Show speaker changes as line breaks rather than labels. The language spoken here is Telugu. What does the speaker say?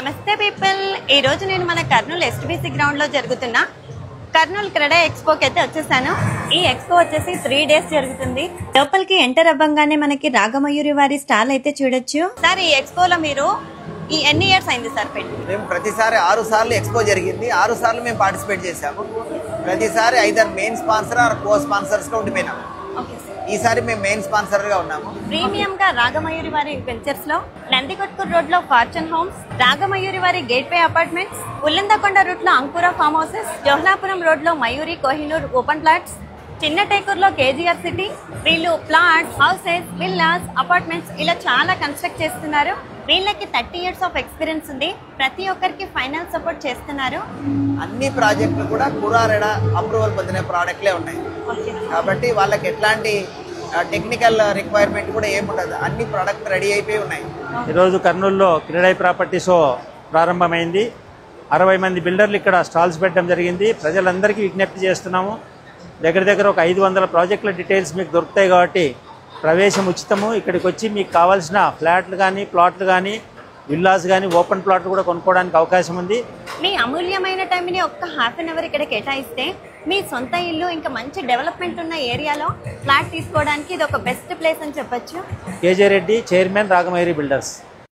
నమస్తే పీపుల్, ఈ రోజు నేను మన కర్నూలు ఎస్టీబీసీ గ్రౌండ్ లో జరుగుతున్న కర్నూలు క్రెడా ఎక్స్పోకి అయితే వచ్చేసాను. ఈ ఎక్స్పో వచ్చేసి 3 days జరుగుతుంది. లోపలికి ఎంటర్ అవ్వగానే మనకి రాగమయూరి వారి స్టాల్ అయితే చూడొచ్చు. సార్, ఈ ఎక్స్పోలో మీరు ఈ ఎన్ని ఇయర్స్ అయింది సార్ పెట్టి?
మేము ప్రతిసారి 6 సార్లు ఎక్స్పో జరిగింది. 6 సార్లు మేము పార్టిసిపేట్ చేసాము. ప్రతిసారి either main sponsor or co sponsors గా ఉండిపోయినాము. ఈసారి మేము మెయిన్ స్పాన్సర్ గా ఉన్నాము.
ప్రీమియం గా రాగమయూరి వారి వెంచర్స్ లో నందికొట్కూరు రోడ్ లో ఫార్చ్యూన్ హోమ్స్, రాగమయూరి వారి గేట్వే అపార్ట్మెంట్స్, ఉల్లందకొండ రూట్ లో అంకుర ఫార్మ్ హౌసెస్, జోహ్లాపురం రోడ్ లో మయూరి కోహినూర్ ఓపెన్ ప్లాట్స్, చిన్న టేకూర్ లో కేజీఆర్ సిటీ, వీళ్ళు ప్లాట్స్, హౌసెస్, విల్లాస్, అపార్ట్మెంట్స్ ఇలా చాలా కన్స్ట్రక్ట్ చేస్తున్నారు. వీళ్ళకి 30 years ఆఫ్ ఎక్స్పీరియన్స్ ఉంది. ప్రతి ఒక్కరికి ఫైనాన్స్ సపోర్ట్ చేస్తున్నారు.
అన్ని ప్రాజెక్టులు కూడా కురారెడా అప్రూవల్ పొందిన ప్రాడక్ట్లే ఉన్నాయి. కాబట్టి వాళ్ళకి ఎట్లాంటి టెక్నికల్ రిక్వైర్మెంట్ కూడా ఏముండదు. అన్ని ప్రోడక్ట్ రెడీ అయిపోయి ఉన్నాయి.
ఈరోజు కర్నూలులో క్రెడా ప్రాపర్టీ షో ప్రారంభమైంది. 60 మంది బిల్డర్లు ఇక్కడ స్టాల్స్ పెట్టడం జరిగింది. ప్రజలందరికీ విజ్ఞప్తి చేస్తున్నాము, దగ్గర ఒక 500 ప్రాజెక్టుల డీటెయిల్స్ మీకు దొరుకుతాయి కాబట్టి ప్రవేశం ఉచితము. ఇక్కడికి వచ్చి మీకు కావాల్సిన ఫ్లాట్లు కానీ, ప్లాట్లు కానీ, విల్లాస్ కానీ, ఓపెన్ ప్లాట్లు కూడా కొనుక్కోవడానికి అవకాశం ఉంది.
మీ అమూల్యమైన టైంని ఒక్క ½ an hour ఇక్కడ కేటాయిస్తే మీ సొంత ఇల్లు ఇంకా మంచి డెవలప్మెంట్ ఉన్న ఏరియాలో ఫ్లాట్ తీసుకోవడానికి ఇది ఒక బెస్ట్ ప్లేస్ అని చెప్పొచ్చు.
KJ Reddy, chairman, Ragamayuri builders.